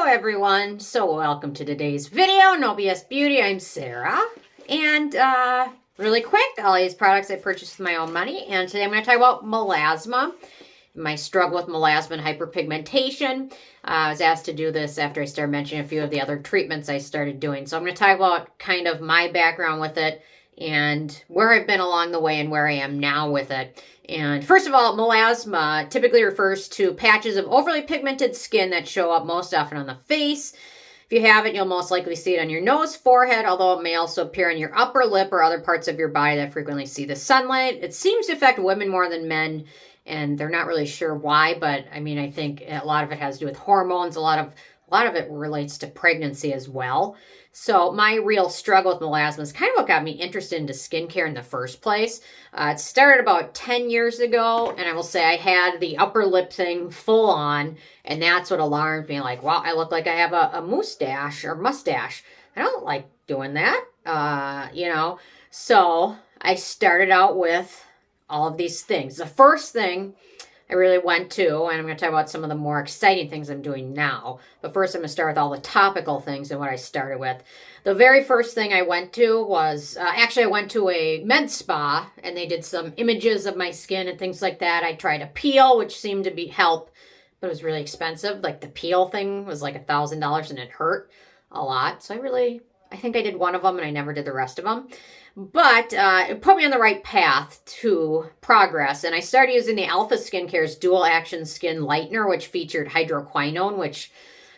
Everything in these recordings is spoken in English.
Hello everyone, so welcome to today's video, No BS Beauty. I'm Sarah, and really quick, all these products I purchased with my own money, and today I'm going to talk about melasma, my struggle with melasma and hyperpigmentation. I was asked to do this after I started mentioning a few of the other treatments I started doing, so I'm going to talk about kind of my background with it, and where I've been along the way and where I am now with it. And first of all, melasma typically refers to patches of overly pigmented skin that show up most often on the face. If you have it, you'll most likely see it on your nose, forehead, although it may also appear on your upper lip or other parts of your body that frequently see the sunlight. It seems to affect women more than men, and they're not really sure why, but I mean, I think a lot of it has to do with hormones. A lot of it relates to pregnancy as well. So my real struggle with melasma is kind of what got me interested into skincare in the first place. It started about 10 years ago, and I will say I had the upper lip thing full on, and that's what alarmed me. Like, wow, I look like I have a mustache. I don't like doing that, So I started out with all of these things. The first thing I really went to, and I'm going to talk about some of the more exciting things I'm doing now. But first, I'm going to start with all the topical things and what I started with. The very first thing I went to was, actually I went to a med spa, and they did some images of my skin and things like that. I tried a peel, which seemed to help, but it was really expensive. Like the peel thing was like $1,000, and it hurt a lot. So I think I did one of them, and I never did the rest of them. But it put me on the right path to progress, and I started using the Alpha Skincare's Dual Action Skin Lightener, which featured Hydroquinone, which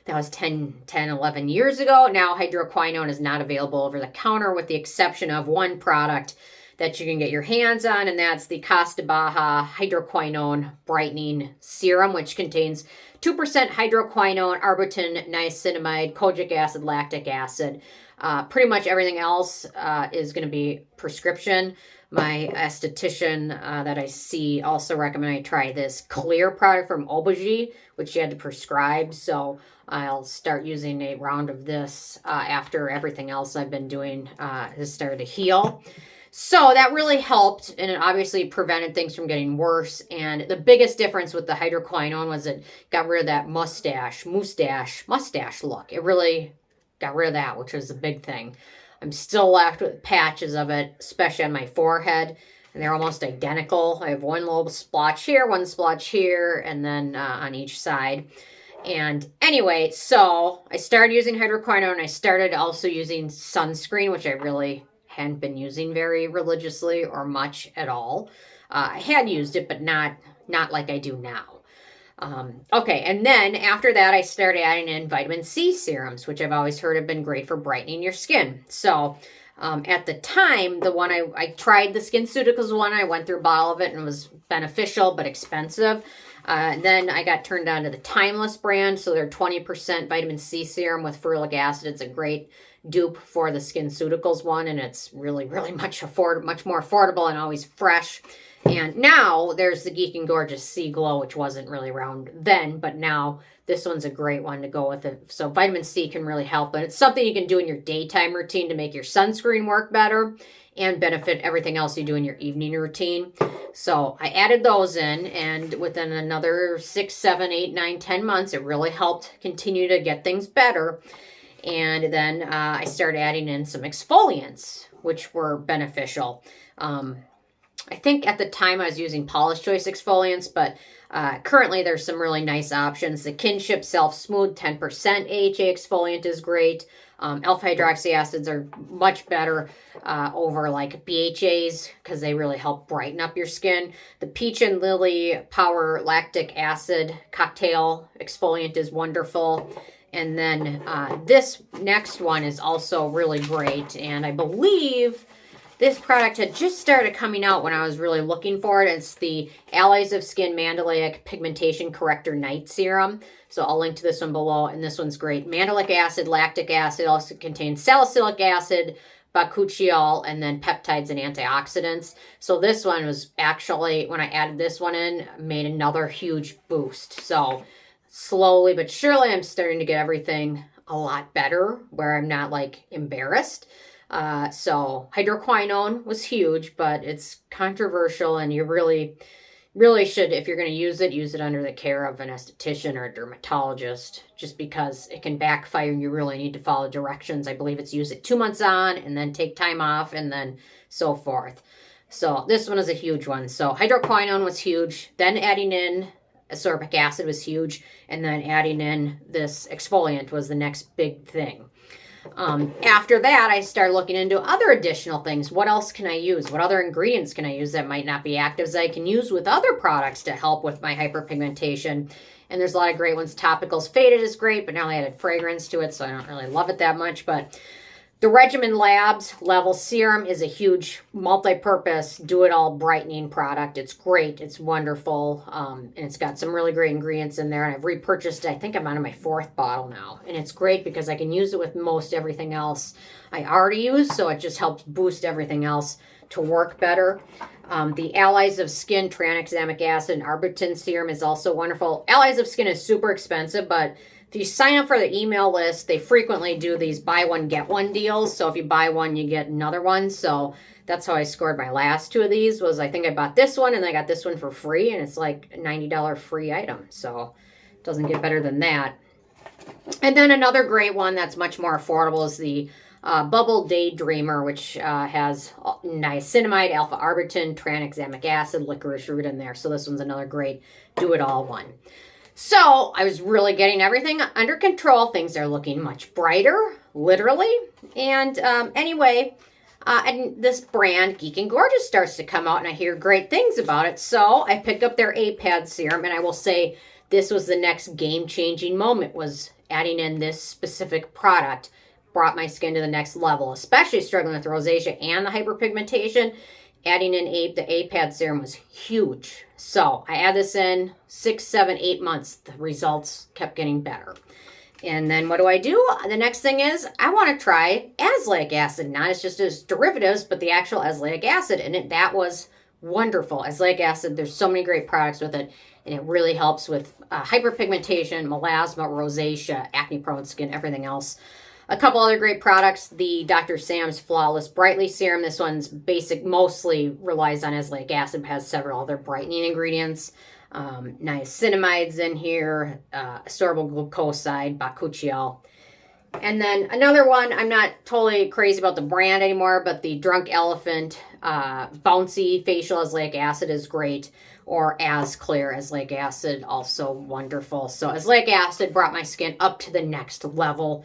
that was 11 years ago. Now Hydroquinone is not available over the counter with the exception of one product that you can get your hands on, and that's the Baha Hydroquinone Brightening Serum, which contains 2% hydroquinone, Arbutin, niacinamide, kojic acid, lactic acid. Pretty much everything else is going to be prescription. My esthetician that I see also recommended I try this clear product from Obagi, which she had to prescribe. So I'll start using a round of this after everything else I've been doing has started to heal. So that really helped, and it obviously prevented things from getting worse. And the biggest difference with the hydroquinone was it got rid of that mustache look. It really got rid of that, which was a big thing. I'm still left with patches of it, especially on my forehead, and they're almost identical. I have one little splotch here, one splotch here, and then on each side. And anyway, so I started using hydroquinone. I started also using sunscreen, which I really hadn't been using very religiously or much at all. I had used it, but not like I do now. Okay, and then after that, I started adding in vitamin C serums, which I've always heard have been great for brightening your skin. So at the time, the one I tried the SkinCeuticals one, I went through a bottle of it and it was beneficial but expensive. Then I got turned on to the Timeless brand, so they're 20% vitamin C serum with ferulic acid. It's a great dupe for the SkinCeuticals one, and it's really, really much more affordable and always fresh. And now there's the Geek and Gorgeous Sea Glow, which wasn't really around then, but now this one's a great one to go with it. So vitamin C can really help, and it's something you can do in your daytime routine to make your sunscreen work better and benefit everything else you do in your evening routine. So I added those in, and within another 6, 7, 8, 9, 10 months, it really helped continue to get things better. And then I started adding in some exfoliants, which were beneficial. I think at the time I was using Paula's Choice exfoliants, but currently there's some really nice options. The Kinship Self Smooth 10% AHA exfoliant is great. Alpha hydroxy acids are much better over like BHAs because they really help brighten up your skin. The Peach and Lily Power Lactic Acid Cocktail exfoliant is wonderful. And then this next one is also really great, and I believe this product had just started coming out when I was really looking for it. It's the Allies of Skin MANDELIC Pigmentation Corrector Night Serum. So I'll link to this one below, and this one's great. Mandelic acid, lactic acid, also contains salicylic acid, bakuchiol, and then peptides and antioxidants. So this one was actually, when I added this one in, made another huge boost. So slowly but surely I'm starting to get everything a lot better where I'm not like embarrassed. So hydroquinone was huge, but it's controversial, and you really really should, if you're going to use it under the care of an esthetician or a dermatologist, just because it can backfire and you really need to follow directions. I believe it's use it 2 months on and then take time off and then so forth. So this one is a huge one. So hydroquinone was huge. Then adding in ascorbic acid was huge. And then adding in this exfoliant was the next big thing. After that, I started looking into other additional things. What else can I use? What other ingredients can I use that might not be actives that I can use with other products to help with my hyperpigmentation? And there's a lot of great ones. Topicals Faded is great, but now I added fragrance to it, so I don't really love it that much. But the Regimen Labs Level Serum is a huge multi-purpose, do-it-all brightening product. It's great. It's wonderful. And it's got some really great ingredients in there. And I've repurchased it. I think I'm on my 4th bottle now. And it's great because I can use it with most everything else I already use. So it just helps boost everything else to work better. The Allies of Skin Tranexamic Acid and Arbutin Serum is also wonderful. Allies of Skin is super expensive, but if you sign up for the email list, they frequently do these buy one, get one deals. So if you buy one, you get another one. So that's how I scored my last 2 of these was I think I bought this one and I got this one for free. And it's like a $90 free item. So it doesn't get better than that. And then another great one that's much more affordable is the Bubble Daydreamer, which has niacinamide, alpha-arbutin, tranexamic acid, licorice root in there. So this one's another great do-it-all one. So I was really getting everything under control. Things are looking much brighter, literally. And anyway, and this brand, Geek and Gorgeous, starts to come out, and I hear great things about it. So I picked up their A-Pad serum, and I will say this was the next game-changing moment, was adding in this specific product. Brought my skin to the next level, especially struggling with rosacea and the hyperpigmentation. Adding in the A-Pad serum was huge. So I add this in 6, 7, 8 months. The results kept getting better. And then what do? The next thing is I want to try azelaic acid. Not as just as derivatives, but the actual azelaic acid. And that was wonderful. Azelaic acid, there's so many great products with it. And it really helps with hyperpigmentation, melasma, rosacea, acne-prone skin, everything else. A couple other great products, the Dr. Sam's Flawless Brightly Serum. This one's basic, mostly relies on azelaic acid, but has several other brightening ingredients. Niacinamides in here, ascorbyl glucoside, bakuchiol. And then another one, I'm not totally crazy about the brand anymore, but the Drunk Elephant Bouncy Facial Azelaic Acid is great. Or As Clear Azelaic Acid, also wonderful. So azelaic acid brought my skin up to the next level.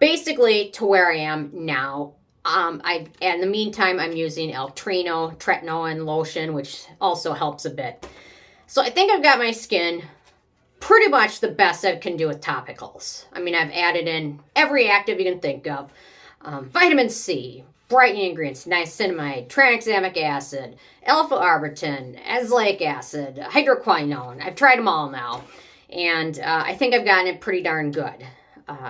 Basically to where I am now. In the meantime, I'm using L-Trino tretinoin lotion, which also helps a bit. So I think I've got my skin pretty much the best I can do with topicals. I mean, I've added in every active you can think of. Vitamin C, brightening ingredients, niacinamide, tranexamic acid, alpha-arbutin, azelaic acid, hydroquinone. I've tried them all now. And I think I've gotten it pretty darn good.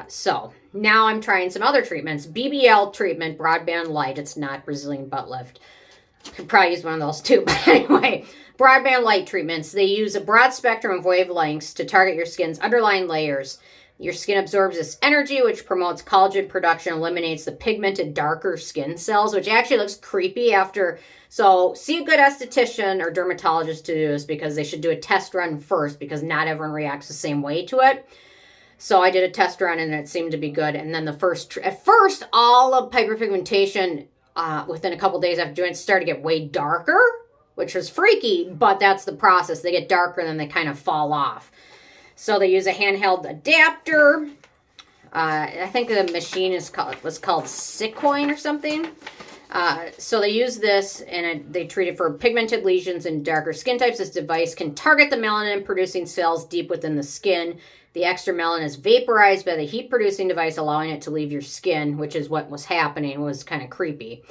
So now I'm trying some other treatments. BBL treatment, broadband light. It's not Brazilian butt lift. Could probably use one of those too. But anyway, broadband light treatments. They use a broad spectrum of wavelengths to target your skin's underlying layers. Your skin absorbs this energy, which promotes collagen production, eliminates the pigmented, darker skin cells, which actually looks creepy after. So see a good esthetician or dermatologist to do this, because they should do a test run first, because not everyone reacts the same way to it. So I did a test run and it seemed to be good. And then at first, all of hyperpigmentation within a couple days after doing it started to get way darker, which was freaky, but that's the process. They get darker and then they kind of fall off. So they use a handheld adapter. I think the machine was called Sicoin or something. So they use this and they treat it for pigmented lesions and darker skin types. This device can target the melanin-producing cells deep within the skin. The extra melanin is vaporized by the heat-producing device, allowing it to leave your skin, which is what was happening. It was kind of creepy.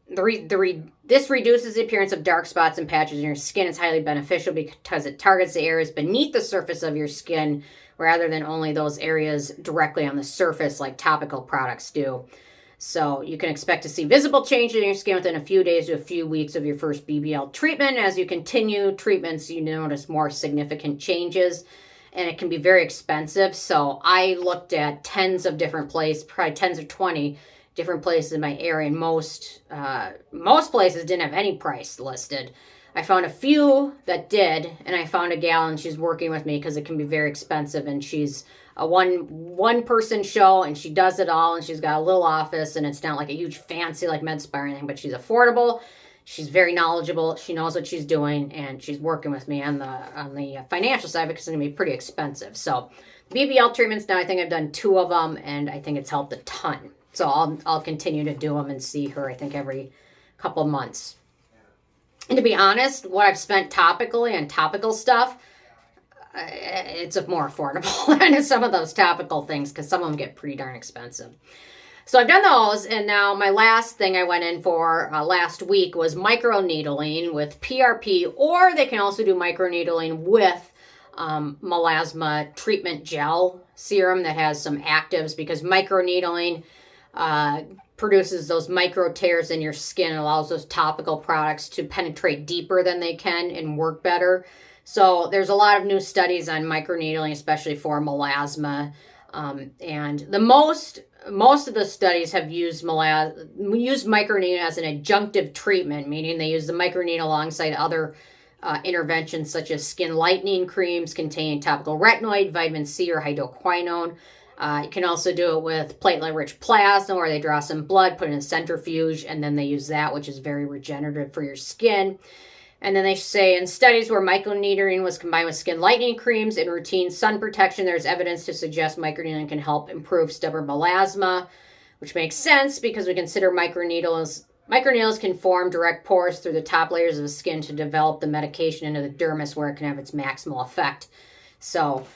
This reduces the appearance of dark spots and patches in your skin. It's highly beneficial because it targets the areas beneath the surface of your skin rather than only those areas directly on the surface like topical products do. So you can expect to see visible changes in your skin within a few days to a few weeks of your first BBL treatment. As you continue treatments, you notice more significant changes, and it can be very expensive. So I looked at tens of different places, probably 10 or 20 different places in my area, and most places didn't have any price listed. I found a few that did, and I found a gal, and she's working with me because it can be very expensive, and she's a one person show, and she does it all, and she's got a little office, and it's not like a huge fancy like med spa or anything, but she's affordable. She's very knowledgeable. She knows what she's doing, and she's working with me on the financial side because it's going to be pretty expensive. So BBL treatments now, I think I've done 2 of them, and I think it's helped a ton. So I'll continue to do them and see her, I think, every couple months. And to be honest, what I've spent topically on topical stuff, it's more affordable than some of those topical things because some of them get pretty darn expensive. So I've done those, and now my last thing I went in for last week was microneedling with PRP, or they can also do microneedling with melasma treatment gel serum that has some actives, because microneedling produces those micro tears in your skin and allows those topical products to penetrate deeper than they can and work better. So there's a lot of new studies on microneedling, especially for melasma. And the most of the studies have used microneedling as an adjunctive treatment, meaning they use the microneedle alongside other interventions such as skin lightening creams containing topical retinoid, vitamin C, or hydroquinone. You can also do it with platelet-rich plasma, where they draw some blood, put it in a centrifuge, and then they use that, which is very regenerative for your skin. And then they say in studies where microneedling was combined with skin lightening creams and routine sun protection, there's evidence to suggest microneedling can help improve stubborn melasma, which makes sense because we consider microneedles can form direct pores through the top layers of the skin to develop the medication into the dermis, where it can have its maximal effect. So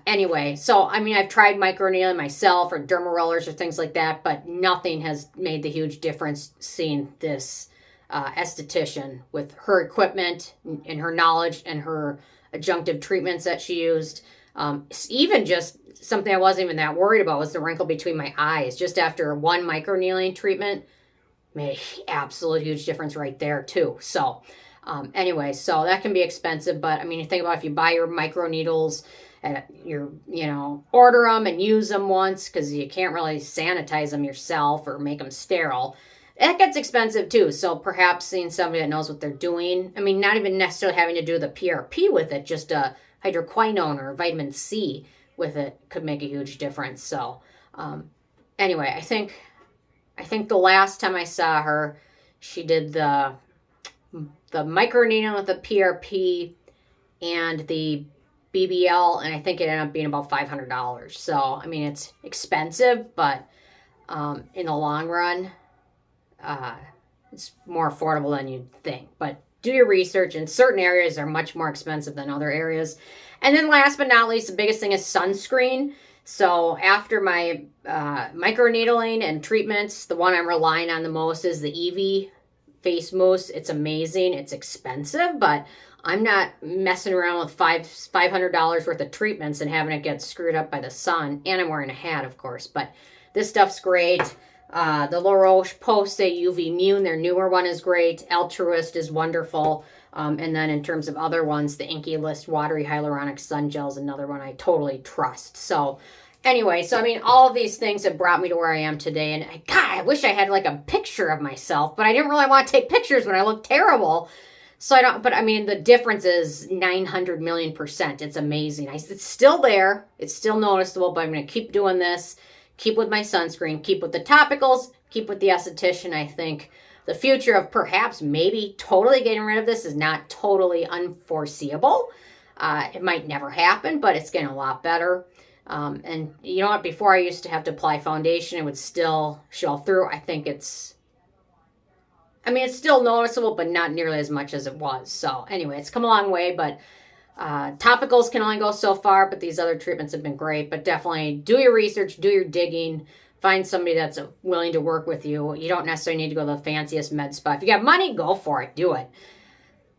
anyway, I mean, I've tried microneedling myself or derma rollers or things like that, but nothing has made the huge difference seeing this esthetician with her equipment and her knowledge and her adjunctive treatments that she used. Even just something I wasn't even that worried about was the wrinkle between my eyes. Just after one microneedling treatment, made an absolute huge difference right there too. So anyway, so that can be expensive, but I mean, you think about if you buy your microneedles and order them and use them once, because you can't really sanitize them yourself or make them sterile. That gets expensive too. So perhaps seeing somebody that knows what they're doing. I mean, not even necessarily having to do the PRP with it, just a hydroquinone or vitamin C with it could make a huge difference. So anyway, I think the last time I saw her, she did the microneedling with the PRP and the BBL, and I think it ended up being about $500. So, I mean, it's expensive, but in the long run, it's more affordable than you'd think. But do your research. In certain areas are much more expensive than other areas. And then last but not least, the biggest thing is sunscreen. So after my microneedling and treatments, the one I'm relying on the most is the Eevee face mousse. It's amazing. It's expensive, but I'm not messing around with $500 worth of treatments and having it get screwed up by the sun. And I'm wearing a hat, of course, but this stuff's great. The La Roche-Posay UV Immune, their newer one, is great. Altruist is wonderful. And then in terms of other ones, the Inky List Watery Hyaluronic Sun Gel is another one I totally trust. So anyway, so I mean, all of these things have brought me to where I am today. And I wish I had like a picture of myself, but I didn't really want to take pictures when I look terrible. So but I mean, the difference is 900 million %. It's amazing. It's still there. It's still noticeable, but I'm going to keep doing this. Keep with my sunscreen, keep with the topicals, keep with the esthetician. I think the future of perhaps maybe totally getting rid of this is not totally unforeseeable. It might never happen, but it's getting a lot better. And you know what? Before I used to have to apply foundation, it would still show through. I think it's still noticeable, but not nearly as much as it was. So anyway, it's come a long way, but topicals can only go so far, but these other treatments have been great. But definitely do your research, do your digging, find somebody that's willing to work with you. You don't necessarily need to go to the fanciest med spa. If you got money, go for it, do it.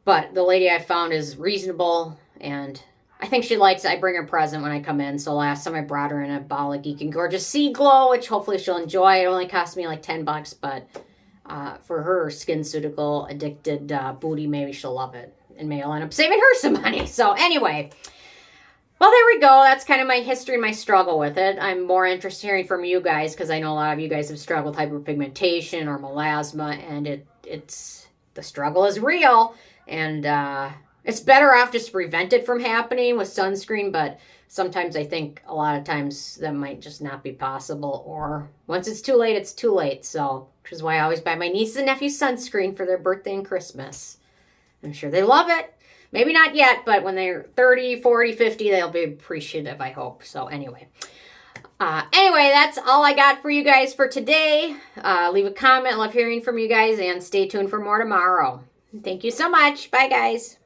But the lady I found is reasonable, and I think she likes it. I bring her a present when I come in. So last time I brought her in a Baha Geek and Gorgeous Seed Glow, which hopefully she'll enjoy. It only cost me like $10, but for her SkinCeutical addicted booty, maybe she'll love it. And maybe I'll end up saving her some money. So anyway, well, there we go. That's kind of my history, my struggle with it. I'm more interested in hearing from you guys because I know a lot of you guys have struggled with hyperpigmentation or melasma, and it's the struggle is real. And it's better off just to prevent it from happening with sunscreen, but sometimes I think a lot of times that might just not be possible, or once it's too late, it's too late. So, which is why I always buy my nieces and nephews sunscreen for their birthday and Christmas. I'm sure they love it. Maybe not yet, but when they're 30, 40, 50, they'll be appreciative, I hope. So anyway, that's all I got for you guys for today. Leave a comment. Love hearing from you guys, and stay tuned for more tomorrow. Thank you so much. Bye, guys.